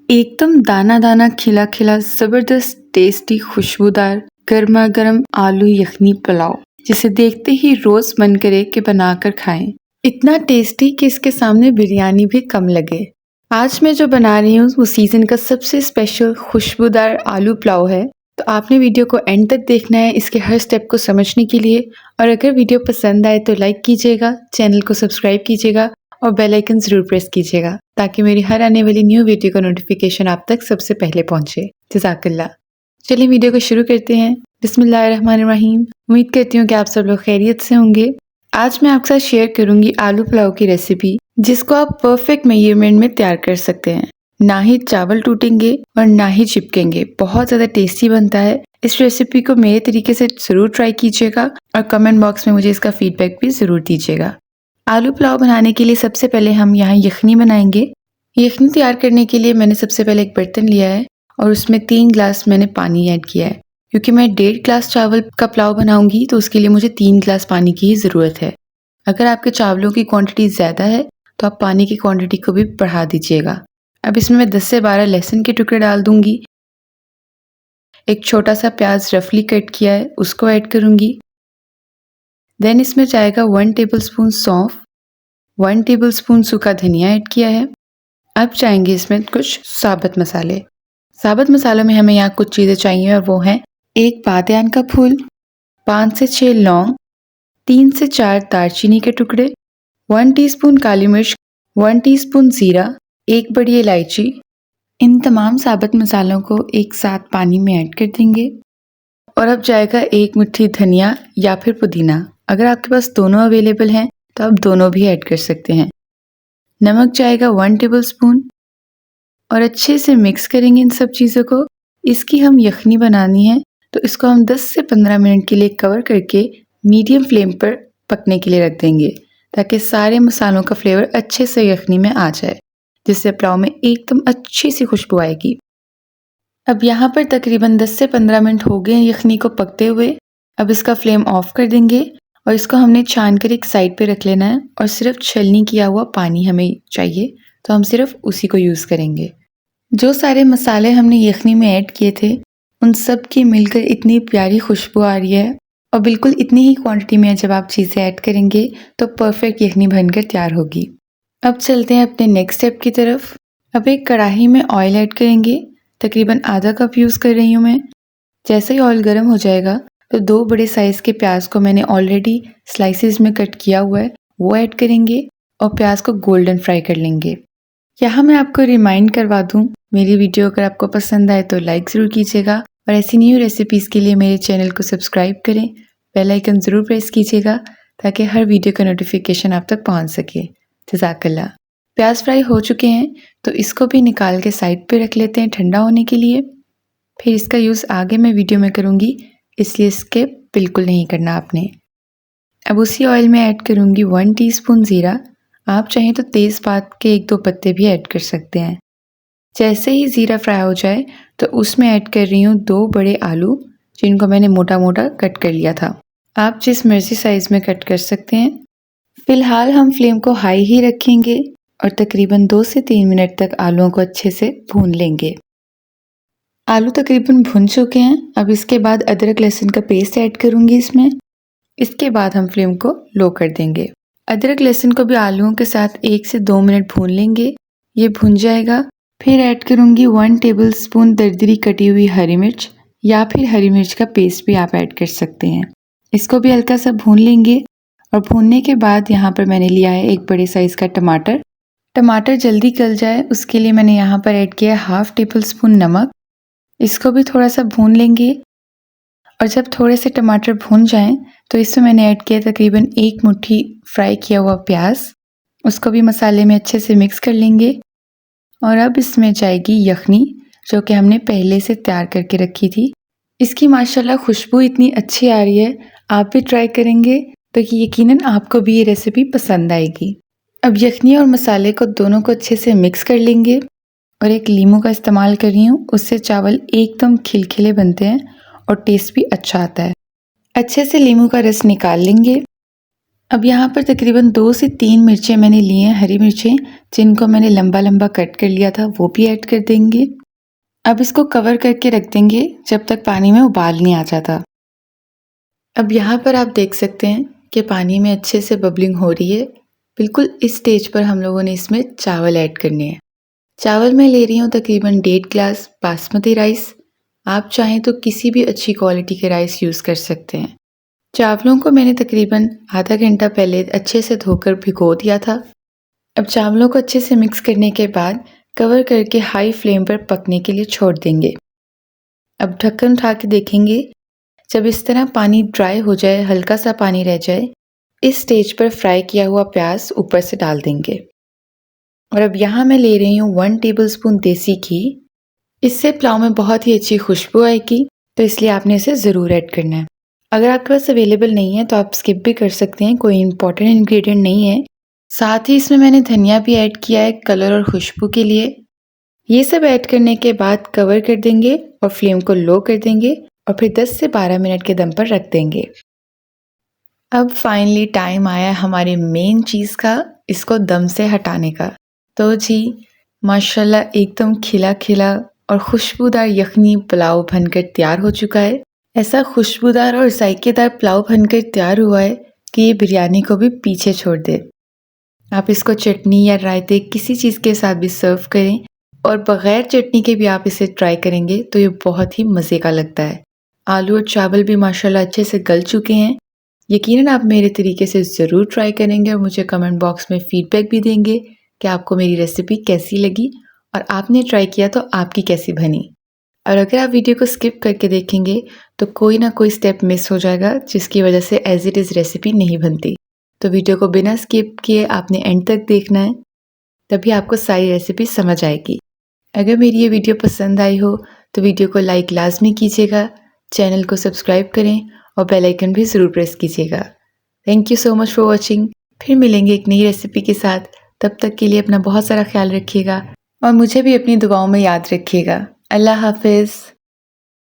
एकदम दाना दाना खिला खिला जबरदस्त टेस्टी खुशबूदार गर्मा गर्म आलू यखनी पुलाव, जिसे देखते ही रोज मन करे कि बनाकर खाएं। इतना टेस्टी कि इसके सामने बिरयानी भी कम लगे। आज मैं जो बना रही हूँ वो सीजन का सबसे स्पेशल खुशबूदार आलू पुलाव है। तो आपने वीडियो को एंड तक देखना है इसके हर स्टेप को समझने के लिए। और अगर वीडियो पसंद आए तो लाइक कीजिएगा, चैनल को सब्सक्राइब कीजिएगा और बेल आइकन जरूर प्रेस कीजिएगा ताकि मेरी हर आने वाली न्यू वीडियो का नोटिफिकेशन आप तक सबसे पहले पहुंचे। जज़ाकल्लाह। चलिए वीडियो को शुरू करते हैं। बिस्मिल्लाहिर्रहमानिर्रहीम। उम्मीद करती हूँ कि आप सब लोग खैरियत से होंगे। आज मैं आपके साथ शेयर करूंगी आलू पुलाव की रेसिपी, जिसको आप परफेक्ट मेजरमेंट में तैयार कर सकते हैं। ना ही चावल टूटेंगे और ना ही चिपकेंगे। बहुत ज़्यादा टेस्टी बनता है। इस रेसिपी को मेरे तरीके से ज़रूर ट्राई कीजिएगा और कमेंट बॉक्स में मुझे इसका फीडबैक भी ज़रूर दीजिएगा। आलू पुलाव बनाने के लिए सबसे पहले हम यहाँ यखनी बनाएंगे। यखनी तैयार करने के लिए मैंने सबसे पहले एक बर्तन लिया है और उसमें 3 ग्लास मैंने पानी ऐड किया है। क्योंकि मैं 1.5 ग्लास चावल का पुलाव बनाऊंगी तो उसके लिए मुझे 3 ग्लास पानी की ही ज़रूरत है। अगर आपके चावलों की क्वांटिटी ज़्यादा है तो आप पानी की क्वांटिटी को भी बढ़ा दीजिएगा। अब इसमें मैं 10 से 12 लहसुन के टुकड़े डाल दूंगी। एक छोटा सा प्याज रफली कट किया है उसको ऐड करूंगी। देन इसमें जाएगा 1 टेबलस्पून सौंफ, 1 टेबलस्पून सूखा धनिया ऐड किया है। अब जाएंगे इसमें कुछ साबुत मसाले। साबुत मसालों में हमें यहाँ कुछ चीज़ें चाहिए और वो हैं 1 बादियान का फूल, 5 से 6 लौंग, 3 से 4 दालचीनी के टुकड़े, 1 टीस्पून काली मिर्च, 1 टीस्पून जीरा, 1 बड़ी इलायची। इन तमाम साबुत मसालों को एक साथ पानी में ऐड कर देंगे। और अब जाएगा 1 मुट्ठी धनिया या फिर पुदीना। अगर आपके पास दोनों अवेलेबल हैं तो आप दोनों भी ऐड कर सकते हैं। नमक जाएगा 1 टेबलस्पून और अच्छे से मिक्स करेंगे इन सब चीज़ों को। इसकी हम यखनी बनानी है तो इसको हम 10 से 15 मिनट के लिए कवर करके मीडियम फ्लेम पर पकने के लिए रख देंगे ताकि सारे मसालों का फ्लेवर अच्छे से यखनी में आ जाए, जिससे पुलाव में एकदम अच्छी सी खुशबू आएगी। अब यहाँ पर तकरीबन 10 से 15 मिनट हो गए हैं यखनी को पकते हुए। अब इसका फ्लेम ऑफ कर देंगे और इसको हमने छान कर एक साइड पे रख लेना है और सिर्फ छलनी किया हुआ पानी हमें चाहिए, तो हम सिर्फ उसी को यूज़ करेंगे। जो सारे मसाले हमने यखनी में ऐड किए थे उन सब की मिलकर इतनी प्यारी खुशबू आ रही है और बिल्कुल इतनी ही क्वांटिटी में जब आप चीज़ें ऐड करेंगे तो परफेक्ट यखनी बनकर तैयार होगी। अब चलते हैं अपने नेक्स्ट स्टेप की तरफ। अब एक कढ़ाई में ऑयल ऐड करेंगे। तकरीबन आधा कप यूज़ कर रही हूँ मैं। जैसे ही ऑयल गर्म हो जाएगा तो 2 बड़े साइज़ के प्याज को मैंने ऑलरेडी स्लाइसेस में कट किया हुआ है वो ऐड करेंगे और प्याज को गोल्डन फ्राई कर लेंगे। यहाँ मैं आपको रिमाइंड करवा दूँ, मेरी वीडियो अगर आपको पसंद आए तो लाइक ज़रूर कीजिएगा और ऐसी न्यू रेसिपीज़ के लिए मेरे चैनल को सब्सक्राइब करें, बेल आइकन ज़रूर प्रेस कीजिएगा ताकि हर वीडियो का नोटिफिकेशन आप तक पहुँच सके। जज़ाकल्लाह। प्याज फ्राई हो चुके हैं तो इसको भी निकाल के साइड पे रख लेते हैं ठंडा होने के लिए। फिर इसका यूज़ आगे मैं वीडियो में करूँगी, इसलिए स्किप बिल्कुल नहीं करना आपने। अब उसी ऑयल में ऐड करूँगी 1 टीस्पून ज़ीरा। आप चाहें तो तेज़पात के 1-2 पत्ते भी ऐड कर सकते हैं। जैसे ही ज़ीरा फ्राई हो जाए तो उसमें ऐड कर रही हूँ 2 बड़े आलू, जिनको मैंने मोटा मोटा कट कर लिया था। आप जिस मर्जी साइज़ में कट कर सकते हैं। फ़िलहाल हम फ्लेम को हाई ही रखेंगे और तकरीबन 2 से 3 मिनट तक आलूओं को अच्छे से भून लेंगे। आलू तकरीबन भुन चुके हैं। अब इसके बाद अदरक लहसुन का पेस्ट ऐड करूँगी इसमें। इसके बाद हम फ्लेम को लो कर देंगे। अदरक लहसुन को भी आलूओं के साथ 1 से 2 मिनट भून लेंगे। ये भुन जाएगा। फिर ऐड करूँगी 1 टेबलस्पून दरदरी कटी हुई हरी मिर्च या फिर हरी मिर्च का पेस्ट भी आप ऐड कर सकते हैं। इसको भी हल्का सा भून लेंगे और भूनने के बाद यहाँ पर मैंने लिया है 1 बड़े साइज़ का टमाटर। टमाटर जल्दी गल जाए उसके लिए मैंने यहाँ पर ऐड किया है 1/2 टेबलस्पून नमक। इसको भी थोड़ा सा भून लेंगे और जब थोड़े से टमाटर भून जाएं तो इसमें मैंने ऐड किया तकरीबन 1 मुट्ठी फ्राई किया हुआ प्याज। उसको भी मसाले में अच्छे से मिक्स कर लेंगे। और अब इसमें जाएगी यखनी, जो कि हमने पहले से तैयार करके रखी थी। इसकी माशाल्लाह खुशबू इतनी अच्छी आ रही है, आप भी ट्राई करेंगे तो यकीनन आपको भी ये रेसिपी पसंद आएगी। अब यखनी और मसाले को दोनों को अच्छे से मिक्स कर लेंगे और एक लीमू का इस्तेमाल कर रही हूँ, उससे चावल एकदम खिलखिले बनते हैं और टेस्ट भी अच्छा आता है। अच्छे से लीमू का रस निकाल लेंगे अब यहाँ पर तकरीबन 2 से 3 मिर्चें मैंने ली हैं, हरी मिर्चें, जिनको मैंने लंबा लंबा कट कर लिया था, वो भी ऐड कर देंगे। अब इसको कवर करके रख देंगे जब तक पानी में उबाल नहीं आ जाता। अब यहाँ पर आप देख सकते हैं कि पानी में अच्छे से बबलिंग हो रही है। बिल्कुल इस स्टेज पर हम लोगों ने इसमें चावल ऐड करने हैं। चावल मैं ले रही हूँ तकरीबन 1.5 ग्लास बासमती राइस। आप चाहें तो किसी भी अच्छी क्वालिटी के राइस यूज़ कर सकते हैं। चावलों को मैंने तकरीबन आधा घंटा पहले अच्छे से धोकर भिगो दिया था। अब चावलों को अच्छे से मिक्स करने के बाद कवर करके हाई फ्लेम पर पकने के लिए छोड़ देंगे। अब ढक्कन उठा के देखेंगे। जब इस तरह पानी ड्राई हो जाए, हल्का सा पानी रह जाए, इस स्टेज पर फ्राई किया हुआ प्याज ऊपर से डाल देंगे। और अब यहाँ मैं ले रही हूँ 1 टेबलस्पून देसी घी। इससे पुलाव में बहुत ही अच्छी खुशबू आएगी, तो इसलिए आपने इसे ज़रूर ऐड करना है। अगर आपके पास अवेलेबल नहीं है तो आप स्किप भी कर सकते हैं, कोई इंपॉर्टेंट इंग्रेडिएंट नहीं है। साथ ही इसमें मैंने धनिया भी ऐड किया है कलर और खुशबू के लिए। ये सब ऐड करने के बाद कवर कर देंगे और फ्लेम को लो कर देंगे और फिर 10 से 12 मिनट के दम पर रख देंगे। अब फाइनली टाइम आया हमारे मेन चीज़ का, इसको दम से हटाने का। तो जी माशाल्लाह एकदम खिला खिला और खुशबूदार यखनी पुलाव बनकर तैयार हो चुका है। ऐसा खुशबूदार और जायकेदार पुलाव बनकर तैयार हुआ है कि ये बिरयानी को भी पीछे छोड़ दे। आप इसको चटनी या रायते किसी चीज़ के साथ भी सर्व करें और बग़ैर चटनी के भी आप इसे ट्राई करेंगे तो ये बहुत ही मज़े का लगता है। आलू और चावल भी माशाल्लाह अच्छे से गल चुके हैं। यकीनन आप मेरे तरीके से ज़रूर ट्राई करेंगे और मुझे कमेंट बॉक्स में फ़ीडबैक भी देंगे कि आपको मेरी रेसिपी कैसी लगी और आपने ट्राई किया तो आपकी कैसी बनी। और अगर आप वीडियो को स्किप करके देखेंगे तो कोई ना कोई स्टेप मिस हो जाएगा, जिसकी वजह से एज़ इट इज़ रेसिपी नहीं बनती। तो वीडियो को बिना स्किप किए आपने एंड तक देखना है, तभी आपको सारी रेसिपी समझ आएगी। अगर मेरी ये वीडियो पसंद आई हो तो वीडियो को लाइक लाजमी कीजिएगा, चैनल को सब्सक्राइब करें और बेल आइकन भी ज़रूर प्रेस कीजिएगा। Thank you so much for watching. फिर मिलेंगे एक नई रेसिपी के साथ। तब तक के लिए अपना बहुत सारा ख्याल रखिएगा और मुझे भी अपनी दुआओं में याद रखिएगा। अल्लाह हाफिज़।